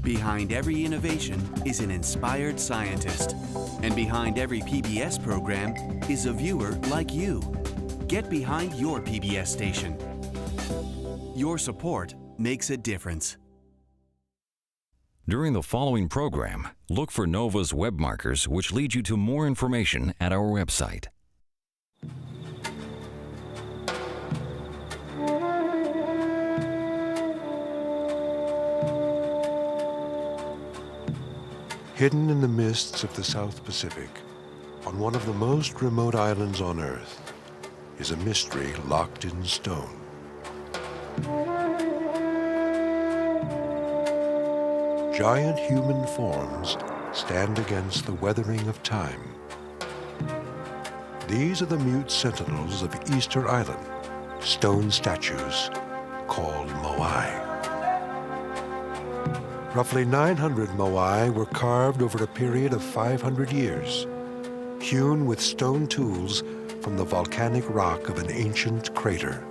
Behind every innovation is an inspired scientist. And behind every PBS program is a viewer like you. Get behind your PBS station. Your support makes a difference. During the following program, look for NOVA's web markers which lead you to more information at our website. Hidden in the mists of the South Pacific, on one of the most remote islands on Earth, is a mystery locked in stone. Giant human forms stand against the weathering of time. These are the mute sentinels of Easter Island, stone statues called moai. Roughly 900 moai were carved over a period of 500 years, hewn with stone tools from the volcanic rock of an ancient crater.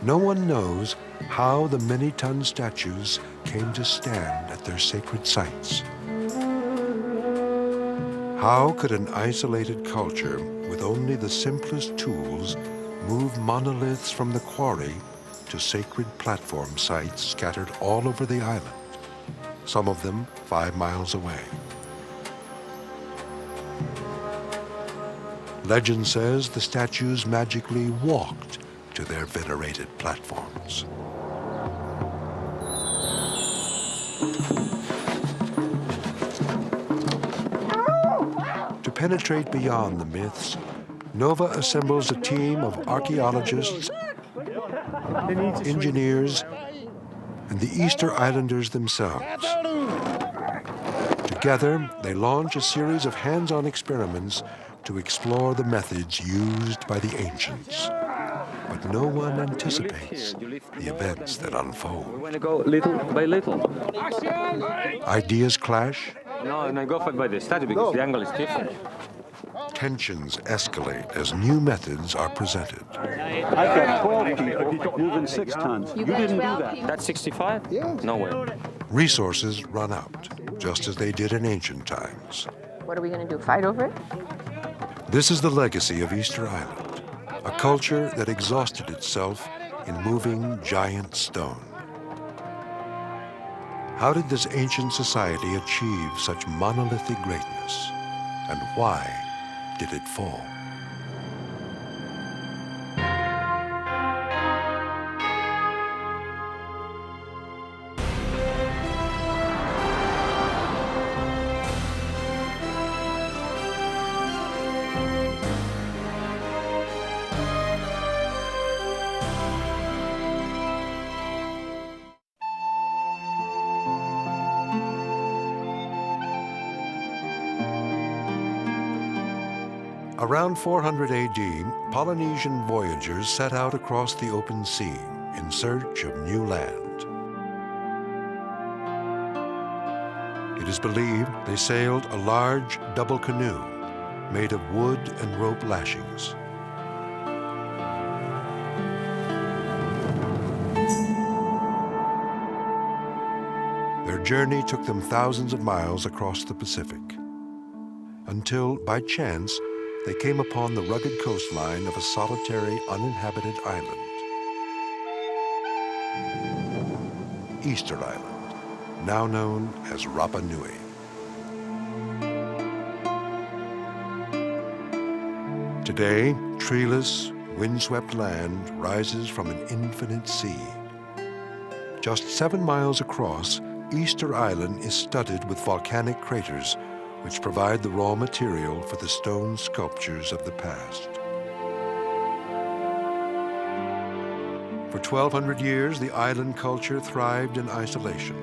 No one knows how the many-ton statues came to stand at their sacred sites. How could an isolated culture with only the simplest tools move monoliths from the quarry to sacred platform sites scattered all over the island, some of them 5 miles away? Legend says the statues magically walked to their venerated platforms. To penetrate beyond the myths, NOVA assembles a team of archaeologists, engineers, and the Easter Islanders themselves. Together, they launch a series of hands-on experiments to explore the methods used by the ancients. But no one anticipates the events that unfold. We want to go little by little. Ideas clash. No, and I go by the statue because the angle is different. Tensions escalate as new methods are presented. I've got 12 people moving 6 tons. You didn't do that. That's 65? Yes. No way. Resources run out, just as they did in ancient times. What are we going to do, fight over it? This is the legacy of Easter Island, a culture that exhausted itself in moving giant stone. How did this ancient society achieve such monolithic greatness? And why did it fall? Around 400 AD, Polynesian voyagers set out across the open sea in search of new land. It is believed they sailed a large double canoe made of wood and rope lashings. Their journey took them thousands of miles across the Pacific, until, by chance, they came upon the rugged coastline of a solitary, uninhabited island. Easter Island, now known as Rapa Nui. Today, treeless, windswept land rises from an infinite sea. Just 7 miles across, Easter Island is studded with volcanic craters which provide the raw material for the stone sculptures of the past. For 1,200 years, the island culture thrived in isolation.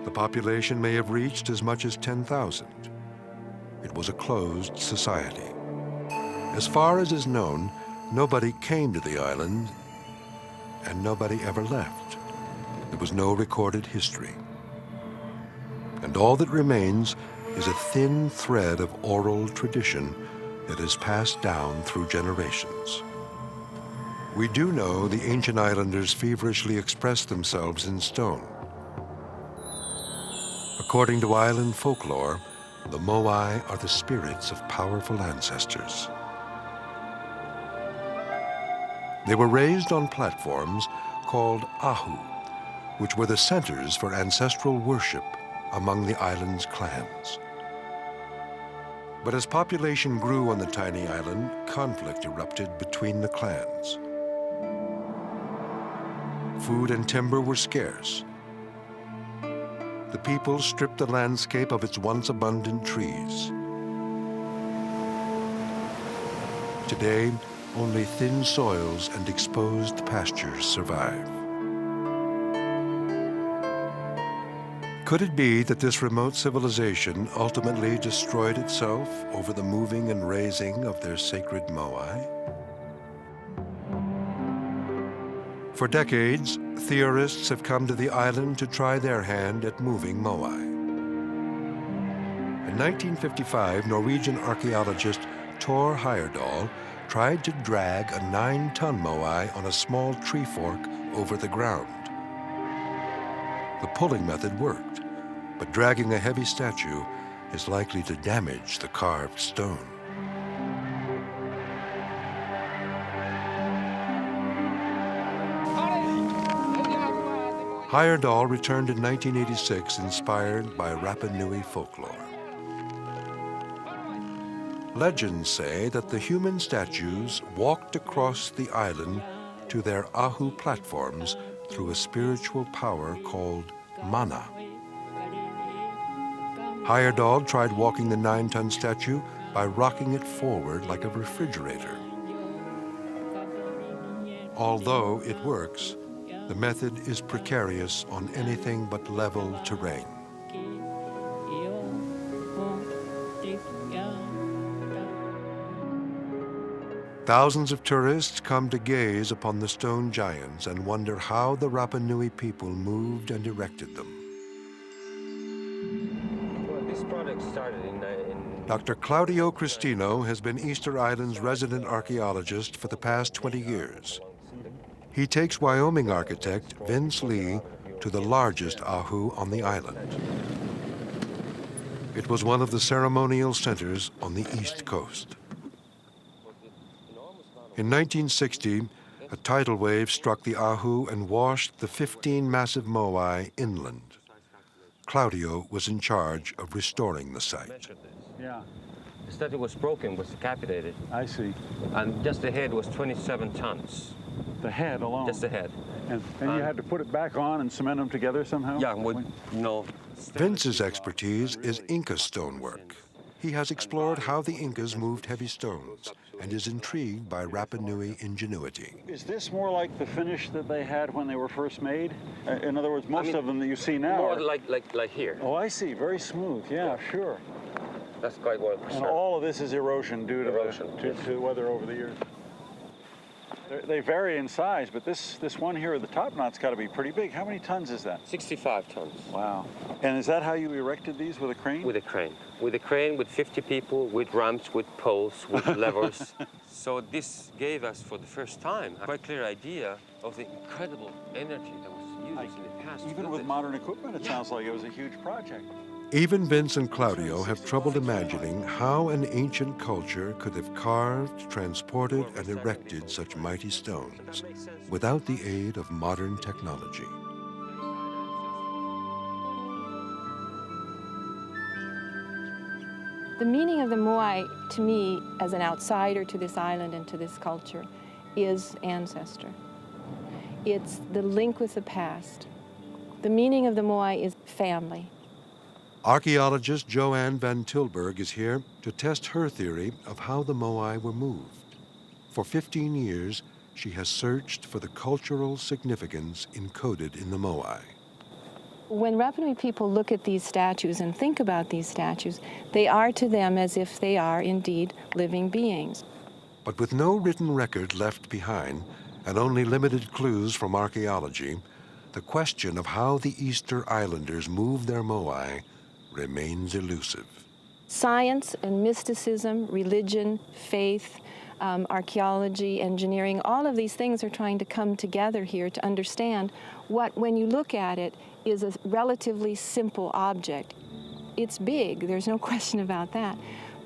The population may have reached as much as 10,000. It was a closed society. As far as is known, nobody came to the island, and nobody ever left. There was no recorded history. And all that remains is a thin thread of oral tradition that is passed down through generations. We do know the ancient islanders feverishly expressed themselves in stone. According to island folklore, the Moai are the spirits of powerful ancestors. They were raised on platforms called ahu, which were the centers for ancestral worship among the island's clans. But as population grew on the tiny island, conflict erupted between the clans. Food and timber were scarce. The people stripped the landscape of its once abundant trees. Today, only thin soils and exposed pastures survive. Could it be that this remote civilization ultimately destroyed itself over the moving and raising of their sacred moai? For decades, theorists have come to the island to try their hand at moving moai. In 1955, Norwegian archaeologist Thor Heyerdahl tried to drag a 9-ton moai on a small tree fork over the ground. The pulling method worked, but dragging a heavy statue is likely to damage the carved stone. Heyerdahl returned in 1986 inspired by Rapa Nui folklore. Legends say that the human statues walked across the island to their ahu platforms through a spiritual power called mana. Heyerdahl tried walking the 9-ton statue by rocking it forward like a refrigerator. Although it works, the method is precarious on anything but level terrain. Thousands of tourists come to gaze upon the stone giants and wonder how the Rapa Nui people moved and erected them. Well, this project started in Dr. Claudio Cristino has been Easter Island's resident archaeologist for the past 20 years. He takes Wyoming architect Vince Lee to the largest ahu on the island. It was one of the ceremonial centers on the East Coast. In 1960, a tidal wave struck the ahu and washed the 15 massive moai inland. Claudio was in charge of restoring the site. Yeah, the statue was broken, was decapitated, I see. and just the head was 27 tons. The head alone? Just the head. And you had to put it back on and cement them together somehow? Yeah, with no. Vince's expertise is Inca stonework. He has explored how the Incas moved heavy stones and is intrigued by Rapa Nui ingenuity. Is this more like the finish that they had when they were first made? In other words, most of them that you see now More are... like here. Oh, I see. Very smooth. Yeah, sure. That's quite well And preserved. all of this is erosion due to, Erosion, yes. to weather over the years. They vary in size, but this one here at the top knot's got to be pretty big. How many tons is that? 65 tons. Wow. And is that how you erected these, with a crane? With a crane. With a crane, with 50 people, with ramps, with poles, with levers. So this gave us, for the first time, a quite clear idea of the incredible energy that was used in the past. Even with modern equipment, it sounds like it was a huge project. Even Vince and Claudio have trouble imagining how an ancient culture could have carved, transported, and erected such mighty stones without the aid of modern technology. The meaning of the Moai, to me, as an outsider to this island and to this culture, is ancestor. It's the link with the past. The meaning of the Moai is family. Archaeologist Joanne Van Tilburg is here to test her theory of how the Moai were moved. For 15 years, she has searched for the cultural significance encoded in the Moai. When Rapa Nui people look at these statues and think about these statues, they are to them as if they are indeed living beings. But with no written record left behind and only limited clues from archaeology, the question of how the Easter Islanders moved their Moai remains elusive. Science and mysticism, religion, faith, archaeology, engineering, all of these things are trying to come together here to understand what, when you look at it, is a relatively simple object. It's big, there's no question about that,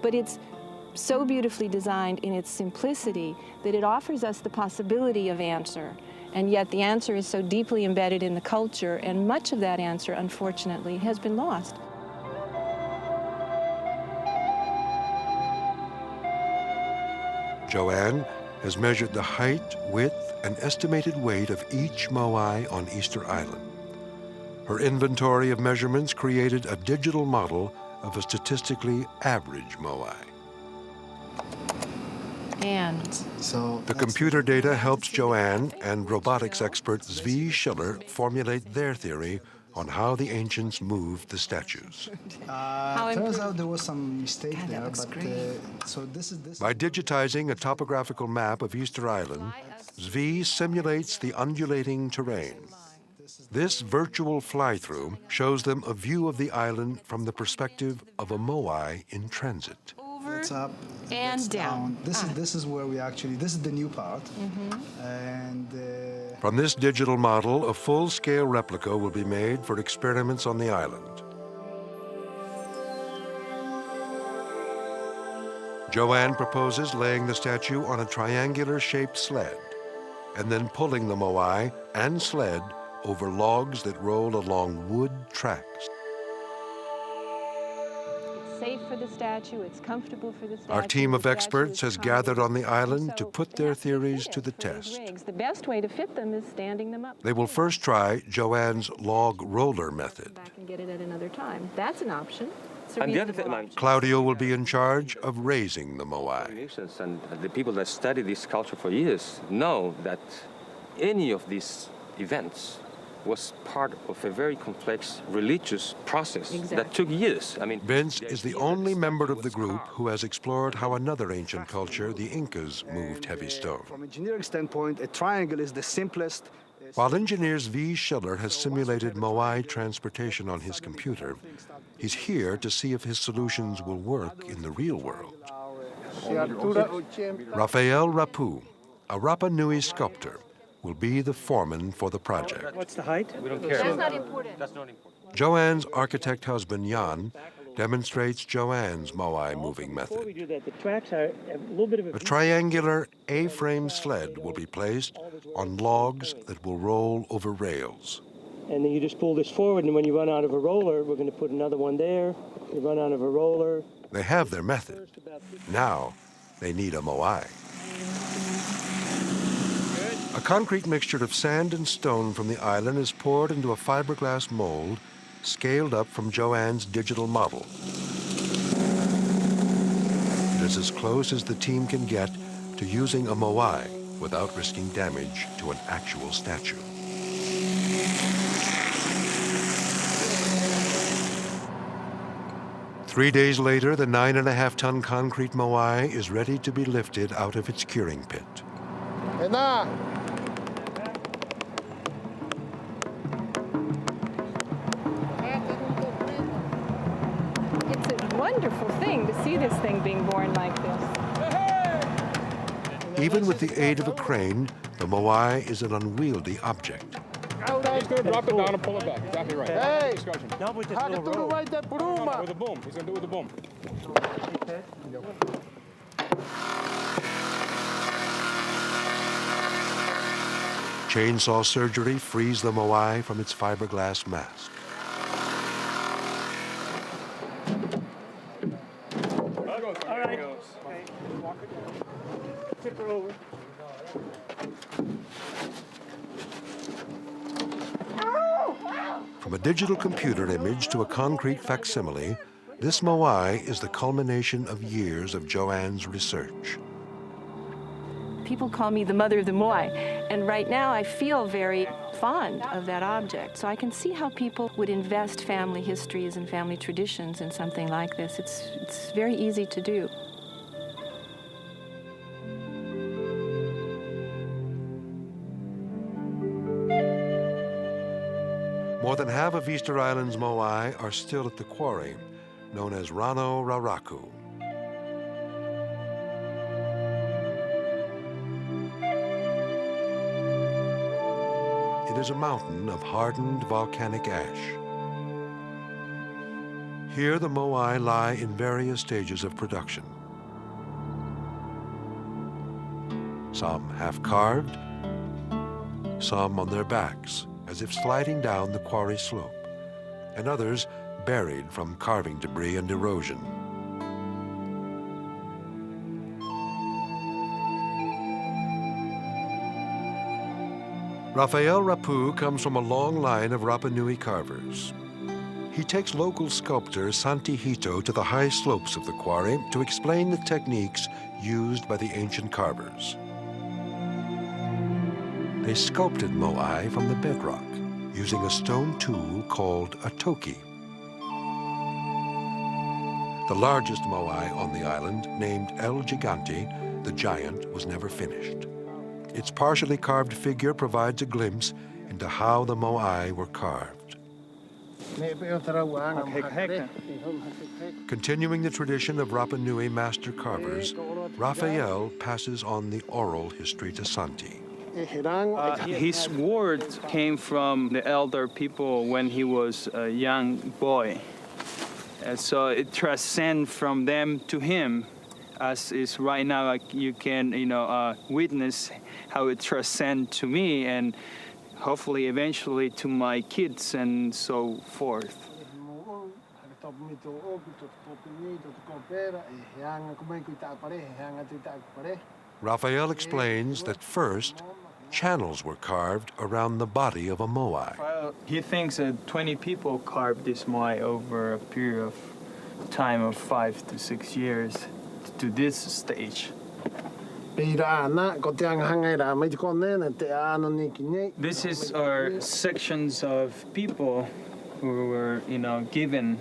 but it's so beautifully designed in its simplicity that it offers us the possibility of answer, and yet the answer is so deeply embedded in the culture, and much of that answer, unfortunately, has been lost. Joanne has measured the height, width, and estimated weight of each moai on Easter Island. Her inventory of measurements created a digital model of a statistically average moai. And So The computer data helps Joanne and robotics expert Zvi Schiller formulate their theory on how the ancients moved the statues. turns out there was some mistake God, that there, looks but great. so this is By digitizing a topographical map of Easter Island, Zvi simulates the undulating terrain. This virtual fly-through shows them a view of the island from the perspective of a moai in transit. it's up and it's down. This is where we actually this is the new part, and From this digital model, a full-scale replica will be made for experiments on the island. Joanne proposes laying the statue on a triangular-shaped sled and then pulling the moai and sled over logs that roll along wood tracks. It's safe for the statue, it's comfortable for the statue. Our team of the experts statue is has gathered on the polished, island and to so put it their has to be theories fitted to the for these test. rigs. The best way to fit them is standing them up. They will first try Joanne's log roller method. Back and get it at another time. That's an option. It's a And the other reasonable thing, option. Claudio will be in charge of raising the moai. and the people that study this culture for years know that any of these events was part of a very complex religious process that took years. I mean, Vince is the only member of the group who has explored how another ancient culture, the Incas, moved heavy stone. from engineering standpoint, a triangle is the simplest. While engineer Zvi Schiller has simulated moai transportation on his computer, he's here to see if his solutions will work in the real world. Rafael Rapu, a Rapa Nui sculptor, will be the foreman for the project. What's the height? we don't care. That's not important. That's not important. Joanne's architect husband, Jan, demonstrates Joanne's moai moving Before we method. do that, the tracks are a little bit of A triangular A-frame sled will be placed on logs that will roll over rails. and then you just pull this forward, and when you run out of a roller, we're going to put another one there. You run out of a roller. They have their method. Now they need a moai. A concrete mixture of sand and stone from the island is poured into a fiberglass mold scaled up from Joanne's digital model. It is as close as the team can get to using a moai without risking damage to an actual statue. Three days later, the 9.5-ton concrete moai is ready to be lifted out of its curing pit. It's a wonderful thing to see this thing being born like this. Even with the aid of a crane, the moai is an unwieldy object. He's going to drop it down and pull it back. Exactly right. Hey! Discussion. No, with this little roll. With a boom. He's going to do it with a boom. Chainsaw surgery frees the moai from its fiberglass mask. All right. Tip her over. From a digital computer image to a concrete facsimile, this moai is the culmination of years of Joanne's research. People call me the mother of the moai, and right now I feel very fond of that object. So I can see how people would invest family histories and family traditions in something like this. It's very easy to do. More than half of Easter Island's moai are still at the quarry, known as Rano Raraku. It lies a mountain of hardened volcanic ash. Here the moai lie in various stages of production. Some half-carved, some on their backs, as if sliding down the quarry slope, and others buried from carving debris and erosion. Rafael Rapu comes from a long line of Rapa Nui carvers. He takes local sculptor Santi Hito to the high slopes of the quarry to explain the techniques used by the ancient carvers. They sculpted moai from the bedrock using a stone tool called a toki. The largest moai on the island, named El Gigante, the giant, was never finished. Its partially carved figure provides a glimpse into how the moai were carved. Continuing the tradition of Rapa Nui master carvers, Rafael passes on the oral history to Santi. His words came from the elder people when he was a young boy. And so it transcends from them to him, as is right now. Like you can, witness how it transcends to me, and hopefully eventually to my kids and so forth. Rafael explains that first, channels were carved around the body of a moai. He thinks that 20 people carved this moai over a period of time of 5 to 6 years to this stage. This is our sections of people who were, given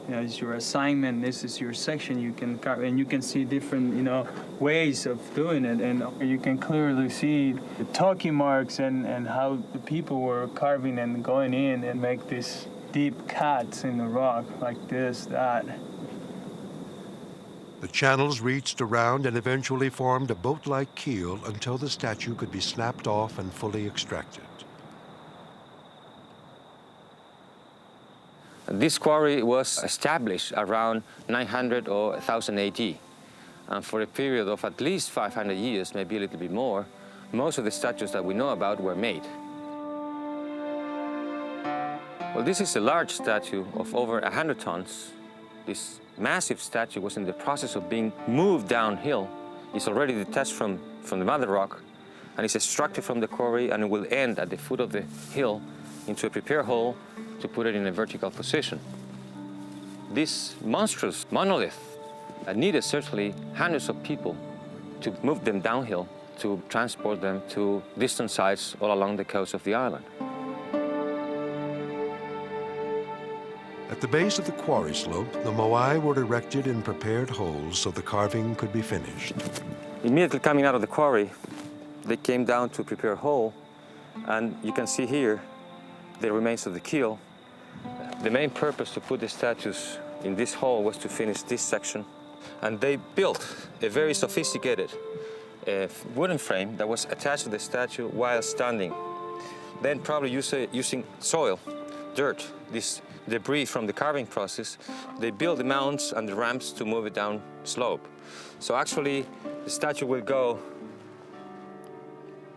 as your assignment. This is your section. You can carve, and you can see different, ways of doing it, and you can clearly see the talkie marks and how the people were carving and going in and make these deep cuts in the rock like this, that. The channels reached around and eventually formed a boat-like keel until the statue could be snapped off and fully extracted. This quarry was established around 900 or 1000 AD. And for a period of at least 500 years, maybe a little bit more, most of the statues that we know about were made. Well, this is a large statue of over 100 tons. This massive statue was in the process of being moved downhill. It's already detached from the mother rock, and it's extracted from the quarry, and it will end at the foot of the hill into a prepare hole to put it in a vertical position. This monstrous monolith needed certainly hundreds of people to move them downhill, to transport them to distant sites all along the coast of the island. At the base of the quarry slope, the moai were erected in prepared holes so the carving could be finished. Immediately coming out of the quarry, they came down to prepare a hole, and you can see here the remains of the keel. The main purpose to put the statues in this hole was to finish this section, and they built a very sophisticated wooden frame that was attached to the statue while standing. Then probably using soil, dirt, this debris from the carving process, they built the mounts and the ramps to move it down slope. So actually, the statue will go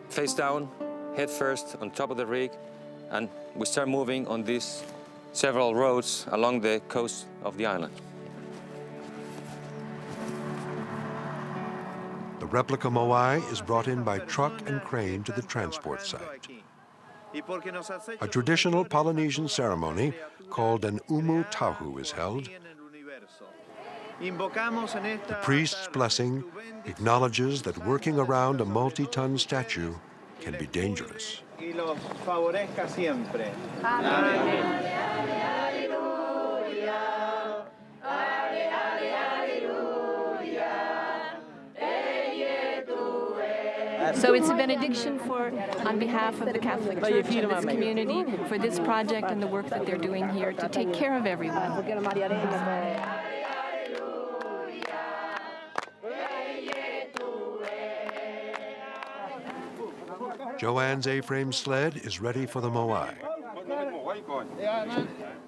face down, head first on top of the rig, and we start moving on these several roads along the coast of the island. The replica moai is brought in by truck and crane to the transport site. A traditional Polynesian ceremony called an umu tahu is held. The priest's blessing acknowledges that working around a multi-ton statue can be dangerous. So it's a benediction on behalf of the Catholic Church and this community for this project and the work that they're doing here to take care of everyone. Joanne's A-frame sled is ready for the moai.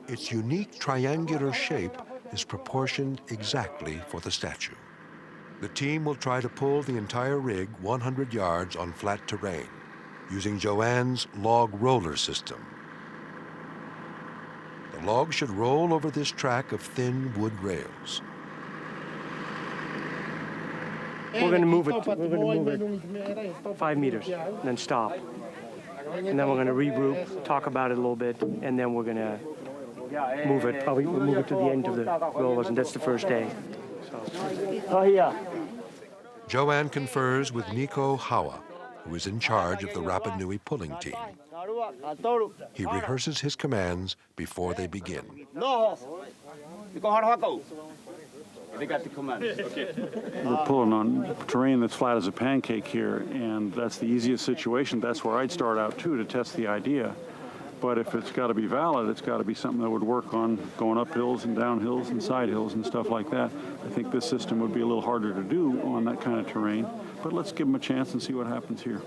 Its unique triangular shape is proportioned exactly for the statue. The team will try to pull the entire rig 100 yards on flat terrain using Joanne's log roller system. The log should roll over this track of thin wood rails. We're going to move it 5 meters, and then stop. And then we're going to regroup, talk about it a little bit, and then we're going to move it. Probably we'll move it to the end of the rollers, and that's the first day. So. Oh, yeah. Joanne confers with Nico Hawa, who is in charge of the Rapa Nui pulling team. He rehearses his commands before they begin. We're pulling on terrain that's flat as a pancake here, and that's the easiest situation. That's where I'd start out, too, to test the idea. But if it's got to be valid, it's got to be something that would work on going up hills and down hills and side hills and stuff like that. I think this system would be a little harder to do on that kind of terrain, but let's give them a chance and see what happens here.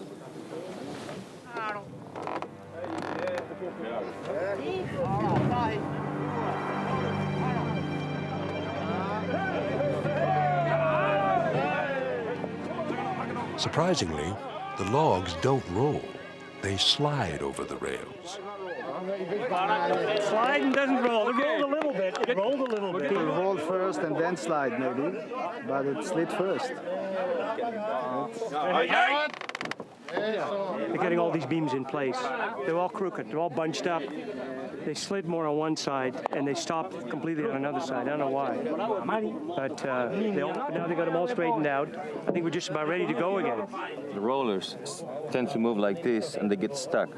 Surprisingly, the logs don't roll. They slide over the rails. Sliding doesn't roll. It rolled a little bit. It rolled a little bit. It rolled first and then slide maybe, but it slid first. They're getting all these beams in place. They're all crooked. They're all bunched up. They slid more on one side, and they stopped completely on another side. I don't know why. But now they got them all straightened out. I think we're just about ready to go again. The rollers tend to move like this, and they get stuck.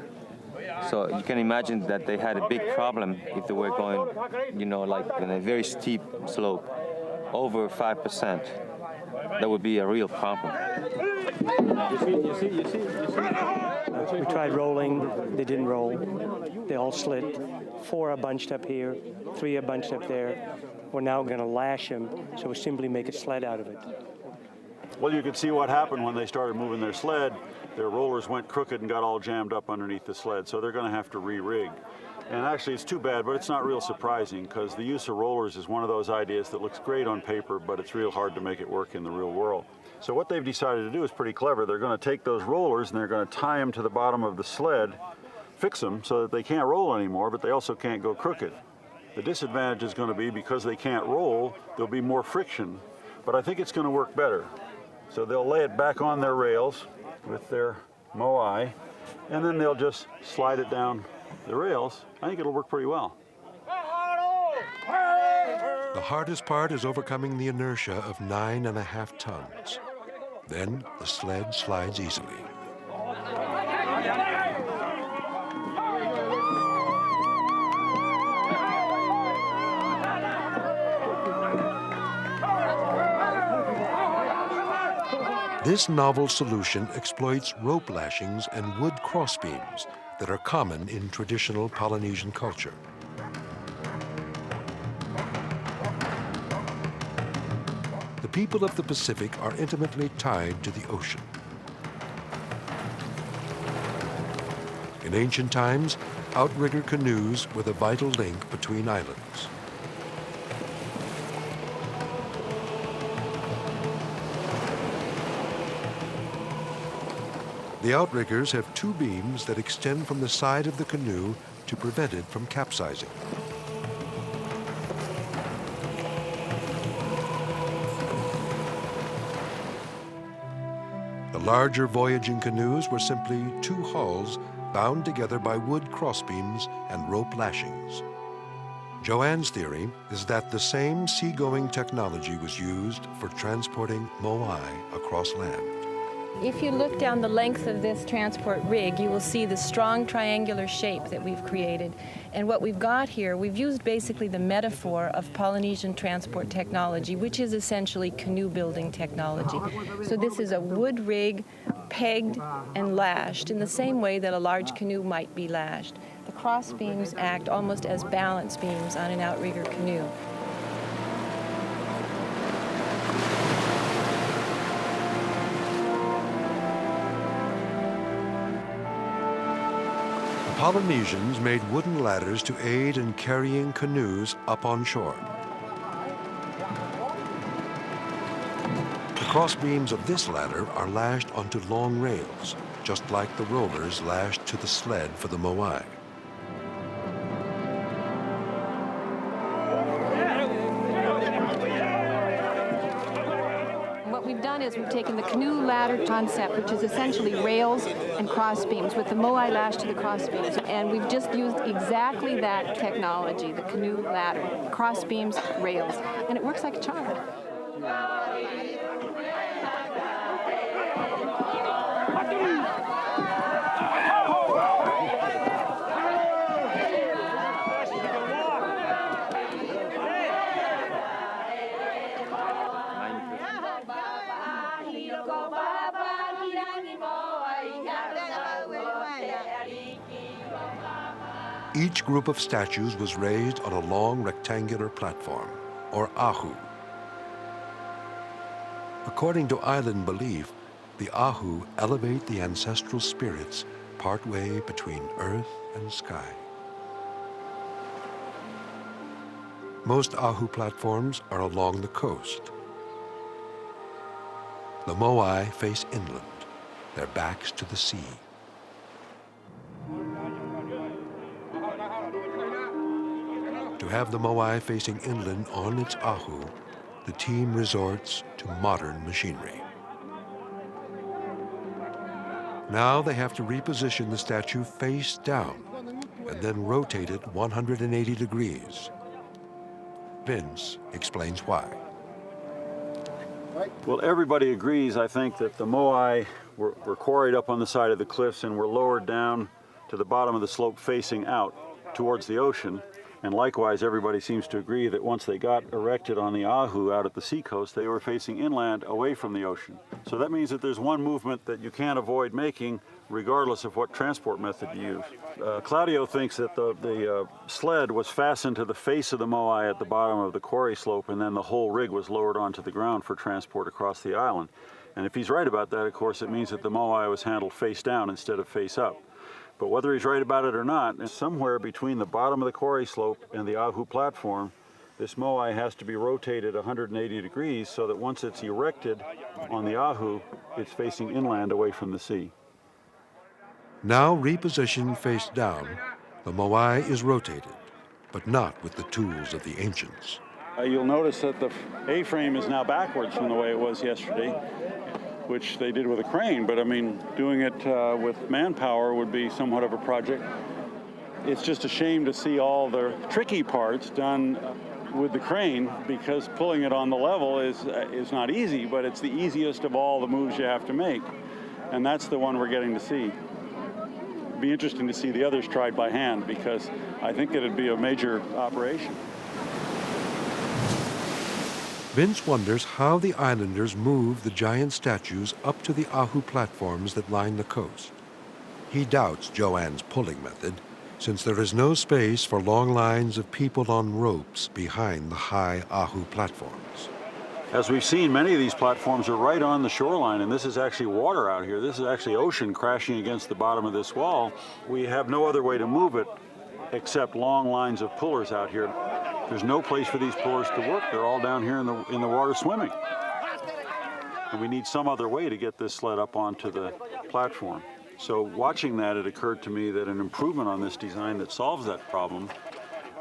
So you can imagine that they had a big problem if they were going, you know, like in a very steep slope, over 5%. That would be a real problem. You see. We tried rolling. They didn't roll. They all slid. 4 are bunched up here. 3 are bunched up there. We're now going to lash them, so we simply make a sled out of it. Well, you could see what happened when they started moving their sled. Their rollers went crooked and got all jammed up underneath the sled, so they're going to have to re-rig. And actually, it's too bad, but it's not real surprising, because the use of rollers is one of those ideas that looks great on paper, but it's real hard to make it work in the real world. So what they've decided to do is pretty clever. They're going to take those rollers and they're going to tie them to the bottom of the sled, fix them so that they can't roll anymore, but they also can't go crooked. The disadvantage is going to be, because they can't roll, there'll be more friction, but I think it's going to work better. So they'll lay it back on their rails with their moai, and then they'll just slide it down the rails. I think it'll work pretty well. The hardest part is overcoming the inertia of 9.5 tons. Then the sled slides easily. This novel solution exploits rope lashings and wood crossbeams that are common in traditional Polynesian culture. The people of the Pacific are intimately tied to the ocean. In ancient times, outrigger canoes were the vital link between islands. The outriggers have 2 beams that extend from the side of the canoe to prevent it from capsizing. The larger voyaging canoes were simply 2 hulls bound together by wood crossbeams and rope lashings. Joanne's theory is that the same seagoing technology was used for transporting moai across land. If you look down the length of this transport rig, you will see the strong triangular shape that we've created. And what we've got here, we've used basically the metaphor of Polynesian transport technology, which is essentially canoe building technology. So this is a wood rig pegged and lashed in the same way that a large canoe might be lashed. The cross beams act almost as balance beams on an outrigger canoe. Polynesians made wooden ladders to aid in carrying canoes up on shore. The cross beams of this ladder are lashed onto long rails, just like the rollers lashed to the sled for the moai. What we've done is we've taken the canoe ladder concept, which is essentially rails and cross beams, with the moai lashed to the cross beams. And we've just used exactly that technology, the canoe ladder, cross beams, rails, and it works like a charm. Each group of statues was raised on a long rectangular platform, or ahu. According to island belief, the ahu elevate the ancestral spirits partway between earth and sky. Most ahu platforms are along the coast. The moai face inland, their backs to the sea. To have the moai facing inland on its ahu, the team resorts to modern machinery. Now they have to reposition the statue face down and then rotate it 180 degrees. Vince explains why. Well, everybody agrees, I think, that the moai were quarried up on the side of the cliffs and were lowered down to the bottom of the slope facing out towards the ocean. And likewise, everybody seems to agree that once they got erected on the ahu out at the seacoast, they were facing inland away from the ocean. So that means that there's one movement that you can't avoid making regardless of what transport method you use. Claudio thinks that the sled was fastened to the face of the moai at the bottom of the quarry slope, and then the whole rig was lowered onto the ground for transport across the island. And if he's right about that, of course, it means that the moai was handled face down instead of face up. But whether he's right about it or not, somewhere between the bottom of the quarry slope and the ahu platform, this moai has to be rotated 180 degrees so that once it's erected on the ahu, it's facing inland away from the sea. Now repositioned face down, the moai is rotated, but not with the tools of the ancients. You'll notice that the A-frame is now backwards from the way it was yesterday, which they did with a crane, but I mean, doing it with manpower would be somewhat of a project. It's just a shame to see all the tricky parts done with the crane, because pulling it on the level is not easy, but it's the easiest of all the moves you have to make. And that's the one we're getting to see. It'd be interesting to see the others tried by hand, because I think it'd be a major operation. Vince wonders how the islanders move the giant statues up to the ahu platforms that line the coast. He doubts Joanne's pulling method, since there is no space for long lines of people on ropes behind the high ahu platforms. As we've seen, many of these platforms are right on the shoreline, and this is actually water out here. This is actually ocean crashing against the bottom of this wall. We have no other way to move it except long lines of pullers out here. There's no place for these pullers to work. They're all down here in the water swimming. And we need some other way to get this sled up onto the platform. So watching that, it occurred to me that an improvement on this design that solves that problem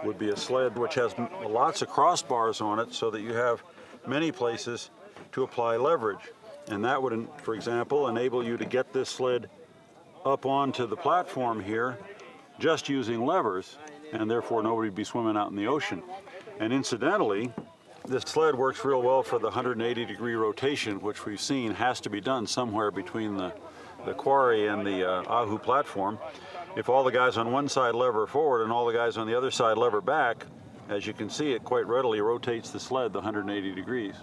would be a sled which has lots of crossbars on it so that you have many places to apply leverage. And that would, for example, enable you to get this sled up onto the platform here just using levers, and therefore nobody would be swimming out in the ocean. And incidentally, this sled works real well for the 180-degree rotation, which we've seen has to be done somewhere between the quarry and the ahu platform. If all the guys on one side lever forward and all the guys on the other side lever back, as you can see, it quite readily rotates the sled the 180 degrees.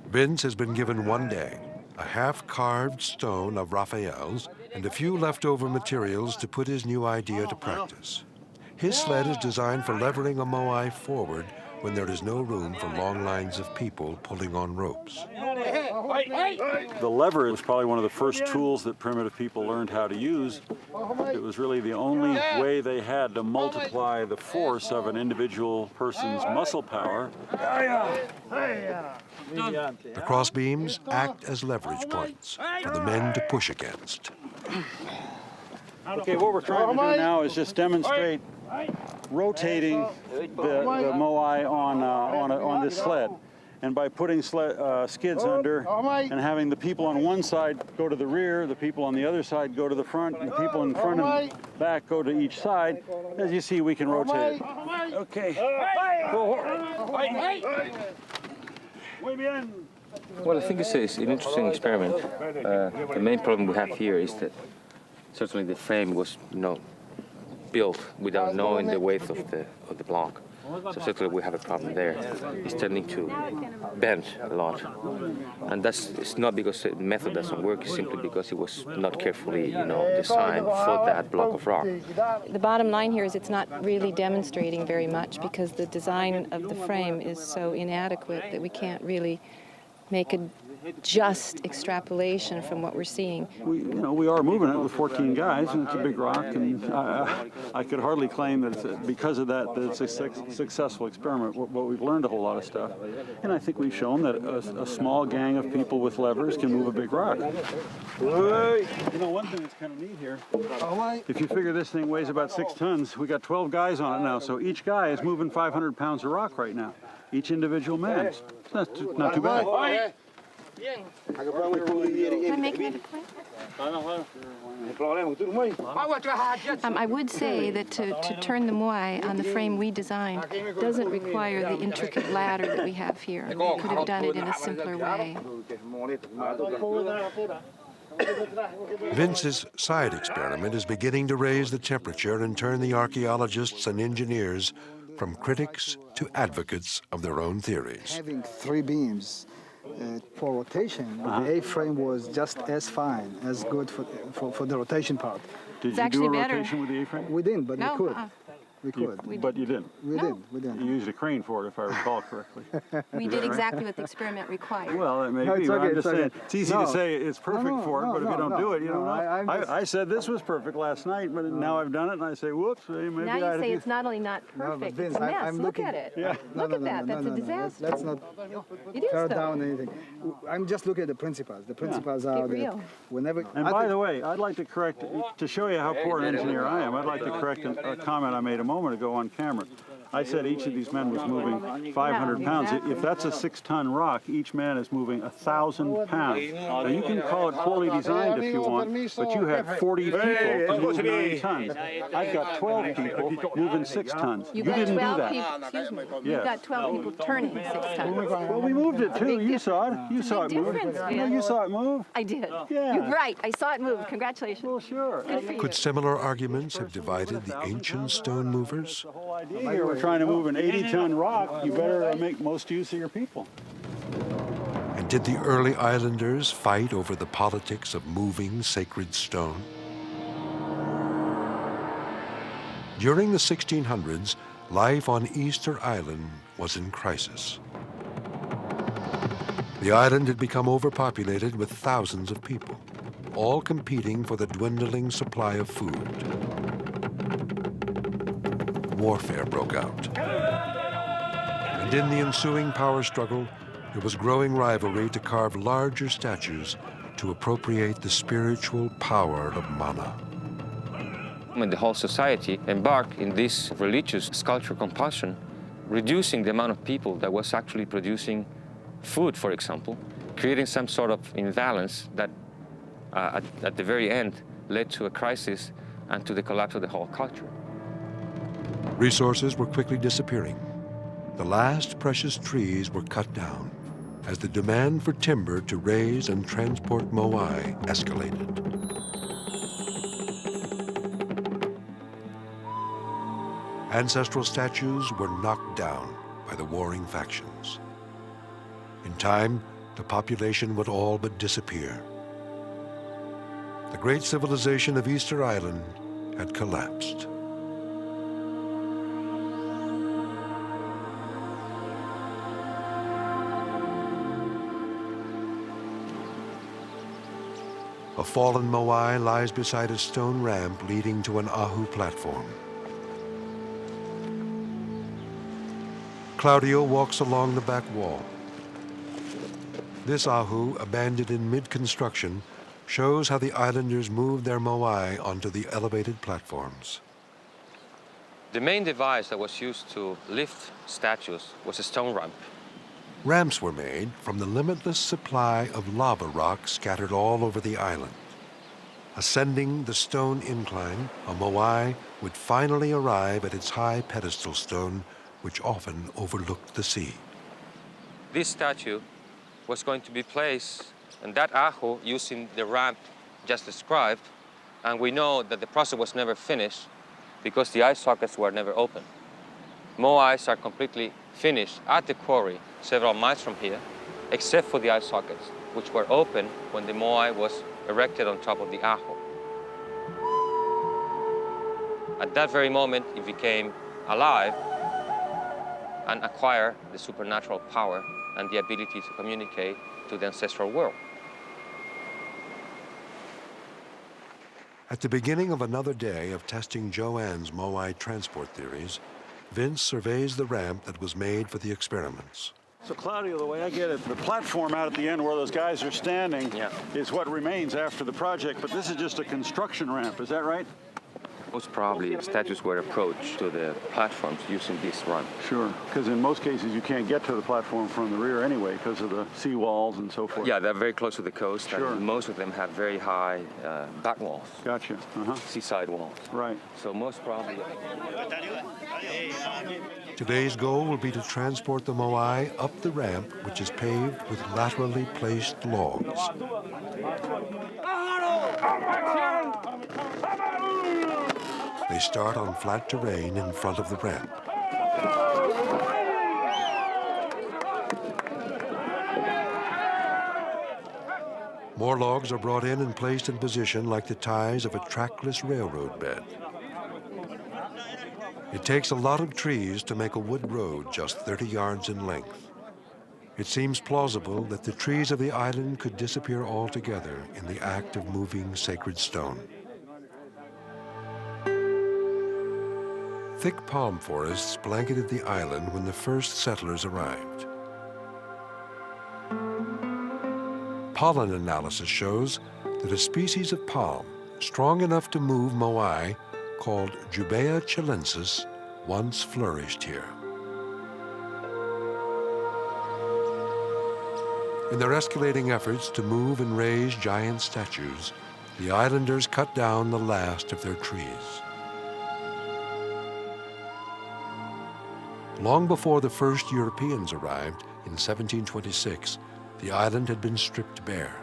Vince has been given one day, a half-carved stone of Raphael's, and a few leftover materials to put his new idea to practice. His sled is designed for levering a moai forward when there is no room for long lines of people pulling on ropes. The lever was probably one of the first tools that primitive people learned how to use. It was really the only way they had to multiply the force of an individual person's muscle power. The cross beams act as leverage points for the men to push against. Okay, what we're trying to do now is just demonstrate rotating the moai on this sled. And by putting skids under and having the people on one side go to the rear, the people on the other side go to the front, and the people in front and back go to each side, as you see, we can rotate it. Okay. Well, I think it's an interesting experiment. The main problem we have here is that certainly the frame was, built without knowing the weight of the block. So certainly we have a problem there. It's tending to bend a lot. And it's not because the method doesn't work, it's simply because it was not carefully, designed for that block of rock. The bottom line here is it's not really demonstrating very much because the design of the frame is so inadequate that we can't really make a just extrapolation from what we're seeing. We are moving it with 14 guys, and it's a big rock, and I could hardly claim that it's, because of that it's a successful experiment. But we've learned a whole lot of stuff, and I think we've shown that a small gang of people with levers can move a big rock. One thing that's kind of neat here, if you figure this thing weighs about 6 tons, we got 12 guys on it now, so each guy is moving 500 pounds of rock right now, each individual man. That's not too bad. Am I making it a point? I would say that to turn the moai on the frame we designed doesn't require the intricate ladder that we have here. We could have done it in a simpler way. Vince's side experiment is beginning to raise the temperature and turn the archaeologists and engineers from critics to advocates of their own theories. Having 3 beams for rotation, the A-frame was just as fine, as good for the rotation part. Did you do a rotation with the A-frame? We didn't, but we could. We could. But you didn't? We didn't. You used a crane for it, if I recall correctly. We did exactly what the experiment required. Well, it may be, but I'm just saying, it's easy to say it's perfect for it, but if you don't do it, you don't know. I said this was perfect last night, but now I've done it, and I say, whoops, maybe now you say it's not only not perfect, it's a mess. Look at it. Yeah. Look at that. That's a disaster. Let's not tear down anything. I'm just looking at the principles. The principles are that whenever... And by the way, I'd like to correct, to show you how poor an engineer I am, I'd like to correct a comment I made a moment ago on camera. I said each of these men was moving 500 pounds. If that's a 6-ton rock, each man is moving 1,000 pounds. Now, you can call it poorly designed if you want, but you had 40 people to move 9 tons. I've got 12 people moving 6 tons. You didn't do that. Excuse me. You've got 12 people turning 6 tons. Well, we moved it too. You saw it. You saw it move. No, you saw it move. I did. Yeah. You're right. I saw it move. Congratulations. Well, sure. Could similar arguments have divided the ancient stone movers? The whole idea here, we're trying to move an 80-ton rock. You better make most use of your people. And did the early islanders fight over the politics of moving sacred stone? During the 1600s, life on Easter Island was in crisis. The island had become overpopulated with thousands of people, all competing for the dwindling supply of food. Warfare broke out. And in the ensuing power struggle, there was growing rivalry to carve larger statues to appropriate the spiritual power of mana. When the whole society embarked in this religious sculpture compulsion, reducing the amount of people that was actually producing food, for example, creating some sort of imbalance that at the very end led to a crisis and to the collapse of the whole culture. Resources were quickly disappearing. The last precious trees were cut down as the demand for timber to raise and transport moai escalated. Ancestral statues were knocked down by the warring factions. In time, the population would all but disappear. The great civilization of Easter Island had collapsed. A fallen moai lies beside a stone ramp leading to an ahu platform. Claudio walks along the back wall. This ahu, abandoned in mid-construction, shows how the islanders moved their moai onto the elevated platforms. The main device that was used to lift statues was a stone ramp. Ramps were made from the limitless supply of lava rock scattered all over the island. Ascending the stone incline, a moai would finally arrive at its high pedestal stone, which often overlooked the sea. This statue was going to be placed in that ahu using the ramp just described, and we know that the process was never finished because the eye sockets were never open. Moais are completely finished at the quarry several miles from here, except for the eye sockets, which were open when the moai was erected on top of the ahu. At that very moment, it became alive and acquired the supernatural power and the ability to communicate to the ancestral world. At the beginning of another day of testing Joanne's moai transport theories, Vince surveys the ramp that was made for the experiments. So Claudio, the way I get it, the platform out at the end where those guys are standing is what remains after the project, but this is just a construction ramp, is that right? Most probably statues were approached to the platforms using this ramp. Sure, because in most cases you can't get to the platform from the rear anyway because of the sea walls and so forth. Yeah, they're very close to the coast. Sure. And most of them have very high back walls. Gotcha. Seaside walls. Right. So most probably. Today's goal will be to transport the moai up the ramp, which is paved with laterally placed logs. They start on flat terrain in front of the ramp. More logs are brought in and placed in position like the ties of a trackless railroad bed. It takes a lot of trees to make a wood road just 30 yards in length. It seems plausible that the trees of the island could disappear altogether in the act of moving sacred stone. Thick palm forests blanketed the island when the first settlers arrived. Pollen analysis shows that a species of palm strong enough to move moai, called Jubea chilensis, once flourished here. In their escalating efforts to move and raise giant statues, the islanders cut down the last of their trees. Long before the first Europeans arrived in 1726, the island had been stripped bare.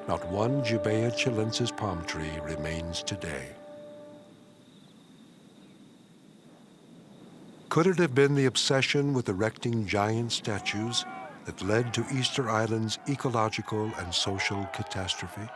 Not one Jubea chilensis palm tree remains today. Could it have been the obsession with erecting giant statues that led to Easter Island's ecological and social catastrophe?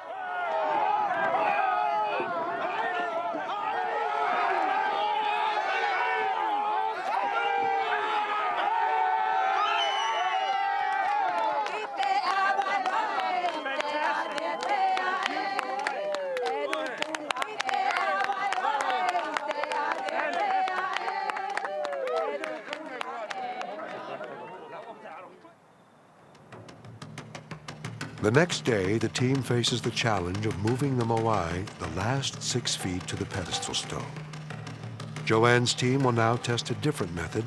The next day, the team faces the challenge of moving the moai the last 6 feet to the pedestal stone. Joanne's team will now test a different method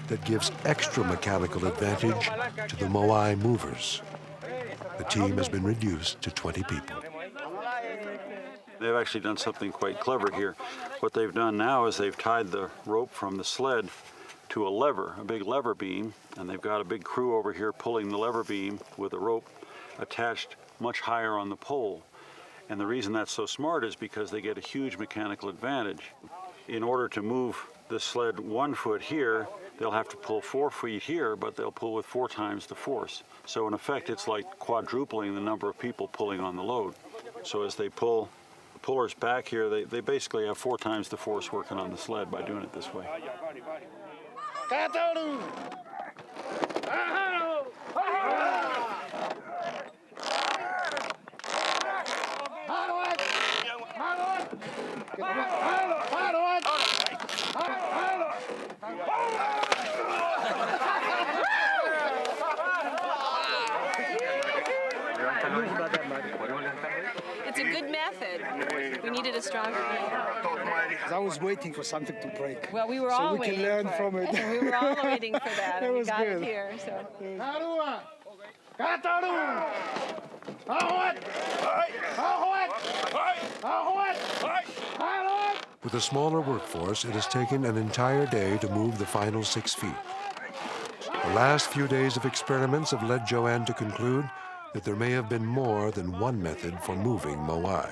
that gives extra mechanical advantage to the moai movers. The team has been reduced to 20 people. They've actually done something quite clever here. What they've done now is they've tied the rope from the sled to a lever, a big lever beam, and they've got a big crew over here pulling the lever beam with a rope attached much higher on the pole. And the reason that's so smart is because they get a huge mechanical advantage. In order to move the sled 1 foot here, they'll have to pull 4 feet here, but they'll pull with 4 times the force. So in effect, it's like quadrupling the number of people pulling on the load. So as they pull the pullers back here, they basically have 4 times the force working on the sled by doing it this way. It's a good method. We needed a stronger method. I was waiting for something to break. Well, we were so all we waiting can learn for from it. We were all waiting for that, and we got good. it here. So. With a smaller workforce, it has taken an entire day to move the final 6 feet. The last few days of experiments have led Joanne to conclude that there may have been more than one method for moving moai.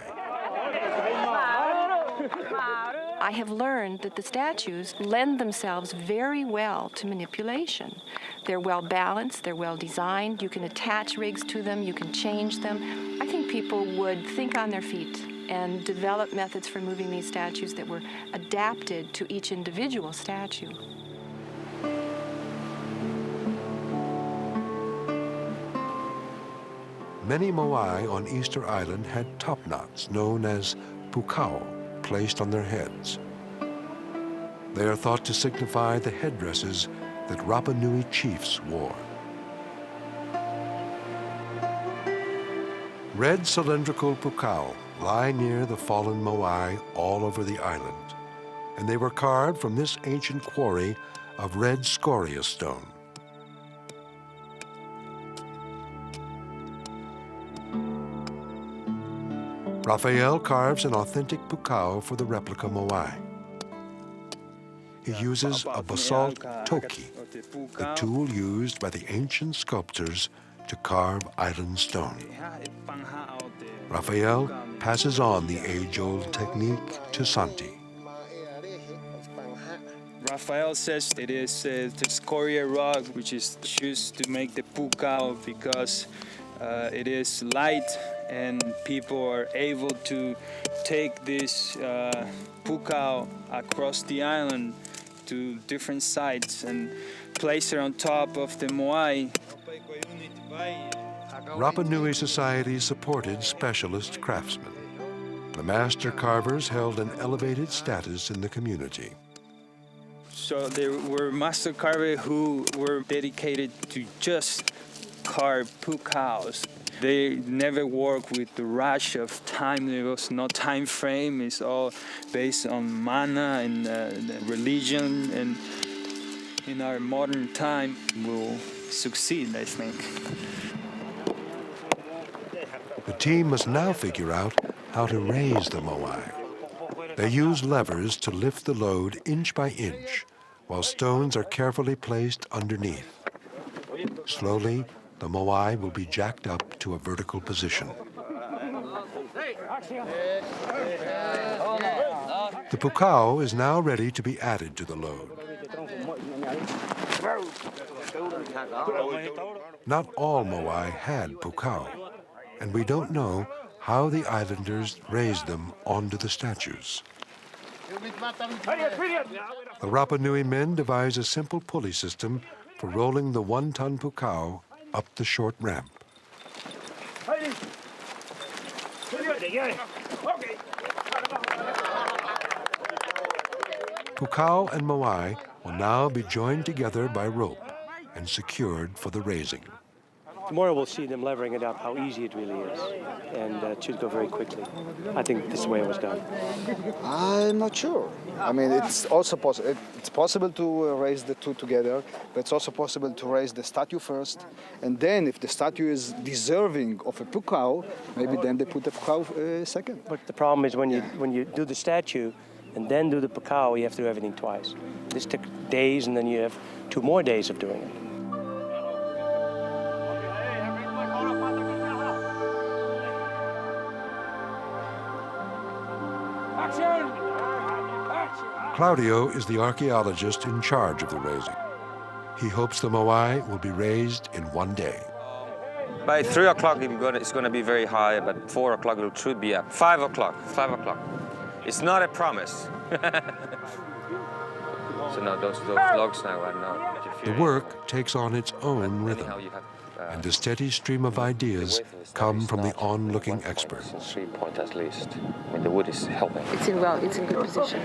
I have learned that the statues lend themselves very well to manipulation. They're well balanced, they're well designed, you can attach rigs to them, you can change them. I think people would think on their feet and develop methods for moving these statues that were adapted to each individual statue. Many moai on Easter Island had topknots known as pukao placed on their heads. They are thought to signify the headdresses that Rapa Nui chiefs wore. Red cylindrical pukao lie near the fallen moai all over the island, and they were carved from this ancient quarry of red scoria stone. Raphael carves an authentic pukao for the replica moai. He uses a basalt toki, the tool used by the ancient sculptors to carve island stone. Raphael passes on the age-old technique to Santi. Raphael says it is the scoria rock which is used to make the pukao because it is light and people are able to take this pukao across the island to different sites and place it on top of the moai. Rapa Nui society supported specialist craftsmen. The master carvers held an elevated status in the community. So there were master carvers who were dedicated to just carve pukaos. They never worked with the rush of time. There was no time frame. It's all based on mana and religion. And in our modern time, we'll succeed, I think. The team must now figure out how to raise the moai. They use levers to lift the load inch by inch, while stones are carefully placed underneath. Slowly, the moai will be jacked up to a vertical position. The pukao is now ready to be added to the load. Not all moai had pukao, and we don't know how the islanders raised them onto the statues. The Rapa Nui men devise a simple pulley system for rolling the 1-ton pukao up the short ramp. Pukao and moai will now be joined together by rope and secured for the raising. Tomorrow we'll see them levering it up, how easy it really is, and it should go very quickly. I think this is the way it was done. I'm not sure. I mean, it's also possible. It's possible to raise the two together, but it's also possible to raise the statue first, and then if the statue is deserving of a pukao, maybe then they put the pukao second. But the problem is when you do the statue and then do the pukao, you have to do everything twice. This took days, and then you have 2 more days of doing it. Claudio is the archaeologist in charge of the raising. He hopes the moai will be raised in 1 day. By 3 o'clock, it's going to be very high, but 4 o'clock it should be up. 5 o'clock. It's not a promise. So now those logs now are not interfering. The work takes on its own rhythm. Anyhow, you have And a steady stream of ideas come from the onlooking experts. 3 point at least. I mean, the wood is helping. It's in good position.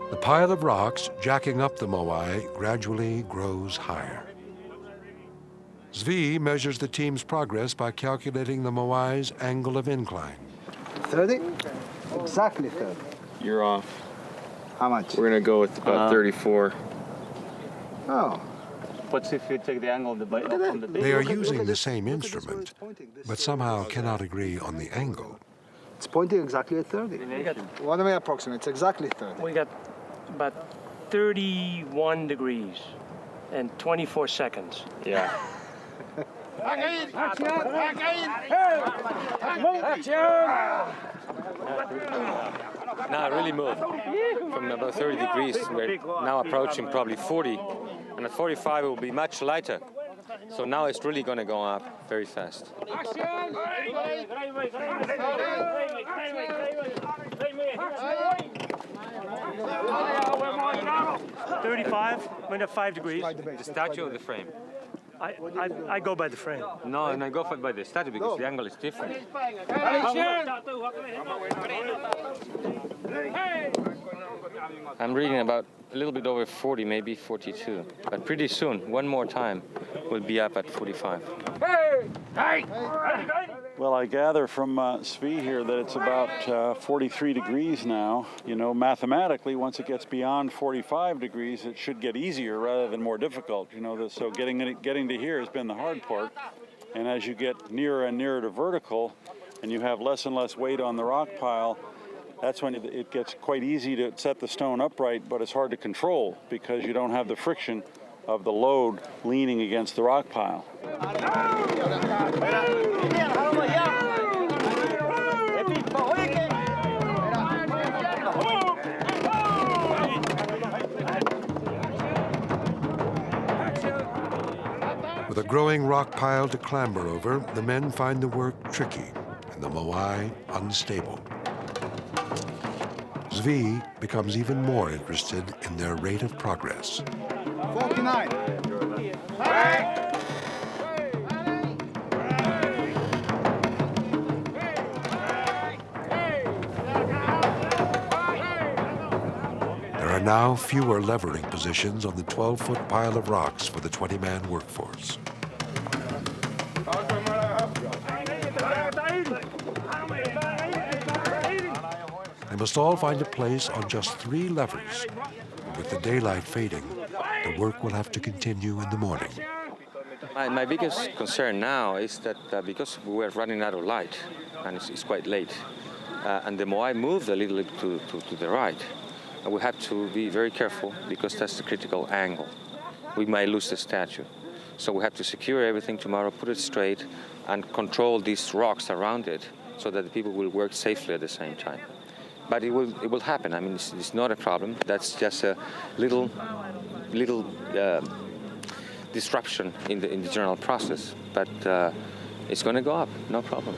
The pile of rocks jacking up the Moai gradually grows higher. Zvi measures the team's progress by calculating the Moai's angle of incline. 30? Exactly 30. You're off. How much? We're going to go with about 34. Oh. What's if you take the angle of the blade from the base? They are using the same instrument, but somehow cannot agree on the angle. It's pointing exactly at 30. What am I approximate? It's exactly 30. We got about 31 degrees and 24 seconds. Yeah. Now it really moved. From about 30 degrees, we're now approaching probably 40. And at 45, it will be much lighter. So now it's really going to go up very fast. 35, went up 5 degrees. The statue or the frame? I go by the frame. No, and I go by the statue because the angle is different. I'm reading about a little bit over 40, maybe 42. But pretty soon, one more time, we'll be up at 45. Well, I gather from Svi here that it's about 43 degrees now. You know, mathematically, once it gets beyond 45 degrees, it should get easier rather than more difficult. You know, so getting to here has been the hard part. And as you get nearer and nearer to vertical, and you have less and less weight on the rock pile, that's when it gets quite easy to set the stone upright, but it's hard to control because you don't have the friction of the load leaning against the rock pile. With a growing rock pile to clamber over, the men find the work tricky and the Moai unstable. Zvi becomes even more interested in their rate of progress. 49. There are now fewer levering positions on the 12-foot pile of rocks for the 20-man workforce. They must all find a place on just 3 levers. With the daylight fading, the work will have to continue in the morning. My biggest concern now is that because we're running out of light, and it's quite late, and the Moai moved a little to the right, and we have to be very careful because that's the critical angle. We might lose the statue. So we have to secure everything tomorrow, put it straight, and control these rocks around it so that the people will work safely at the same time. But it will happen. I mean, it's not a problem. That's just a little disruption in the general process. But it's going to go up, no problem.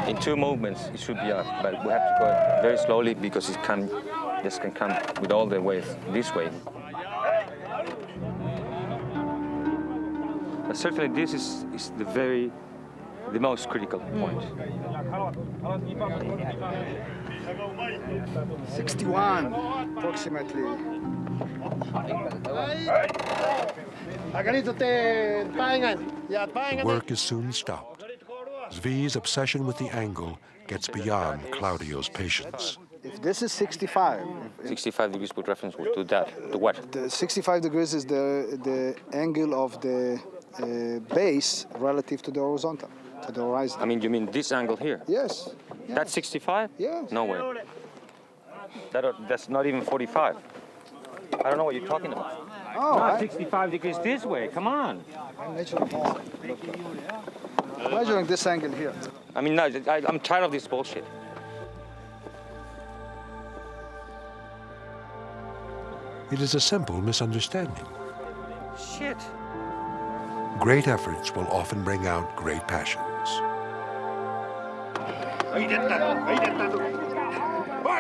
In 2 movements, it should be up, but we have to go very slowly because this can come with all the way this way. But certainly, this is the most critical point. 61, approximately. Work is soon stopped. Zvi's obsession with the angle gets beyond Claudio's patience. If This is 65. 65 degrees put reference to that. To what? The 65 degrees is the angle of the base relative to the horizontal, to the horizon. I mean, you mean this angle here? Yes. That's 65? Yes. No way. That's not even 45. I don't know what you're talking about. Oh, not 65 degrees this way. Come on. I'm measuring this angle here. I mean, no, I'm tired of this bullshit. It is a simple misunderstanding. Shit. Great efforts will often bring out great passions.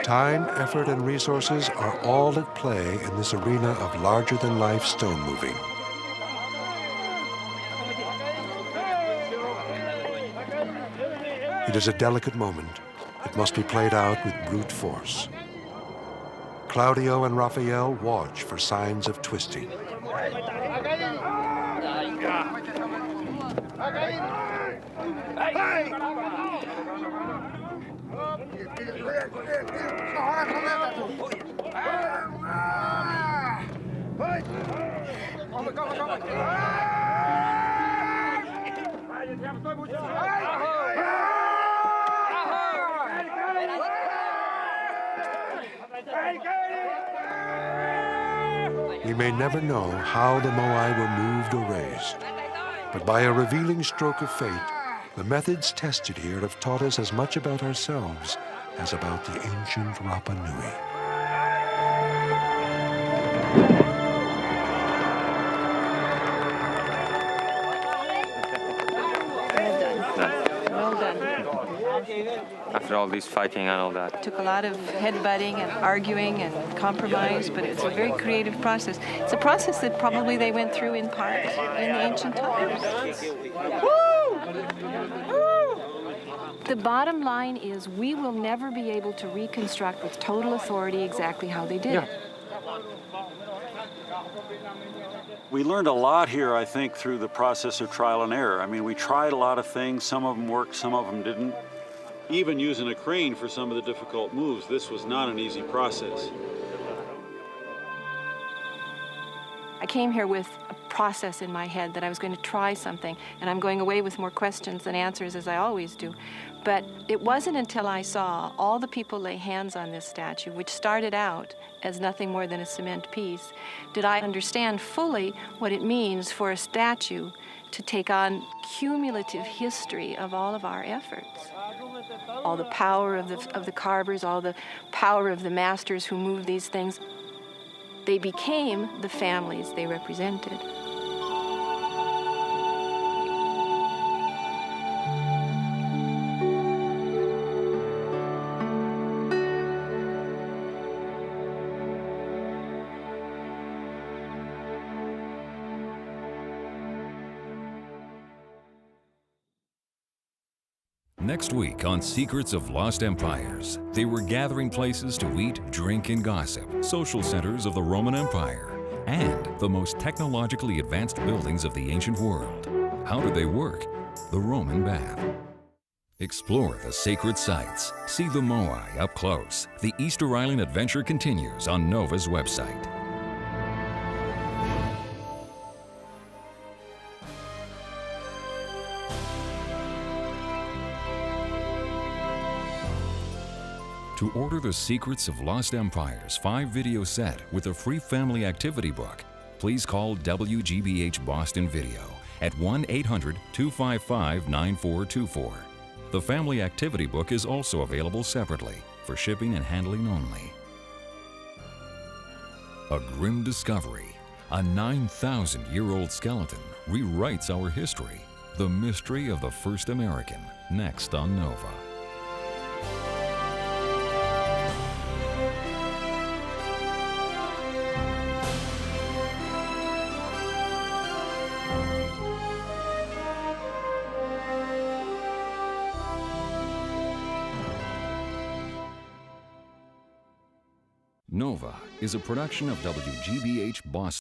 Time, effort, and resources are all at play in this arena of larger-than-life stone moving. It is a delicate moment. It must be played out with brute force. Claudio and Raphael watch for signs of twisting. We may never know how the moai were moved or raised, but by a revealing stroke of fate, the methods tested here have taught us as much about ourselves as about the ancient Rapa Nui. Well done. After all this fighting and all that. Took a lot of headbutting and arguing and compromise, but it's a very creative process. It's a process that probably they went through in part in the ancient times. The bottom line is we will never be able to reconstruct with total authority exactly how they did it. We learned a lot here, I think, through the process of trial and error. I mean, we tried a lot of things. Some of them worked, some of them didn't. Even using a crane for some of the difficult moves, this was not an easy process. I came here with a process in my head that I was going to try something, and I'm going away with more questions than answers, as I always do. But it wasn't until I saw all the people lay hands on this statue, which started out as nothing more than a cement piece, did I understand fully what it means for a statue to take on cumulative history of all of our efforts. All the power of the carvers, all the power of the masters who moved these things. They became the families they represented. Next week on Secrets of Lost Empires, they were gathering places to eat, drink, and gossip, social centers of the Roman Empire, and the most technologically advanced buildings of the ancient world. How did they work? The Roman bath. Explore the sacred sites. See the moai up close. The Easter Island adventure continues on NOVA's website. To order the Secrets of Lost Empires 5-video set with a free family activity book, please call WGBH Boston Video at 1-800-255-9424. The family activity book is also available separately for shipping and handling only. A grim discovery. A 9,000-year-old skeleton rewrites our history. The mystery of the first American, next on NOVA. NOVA is a production of WGBH Boston.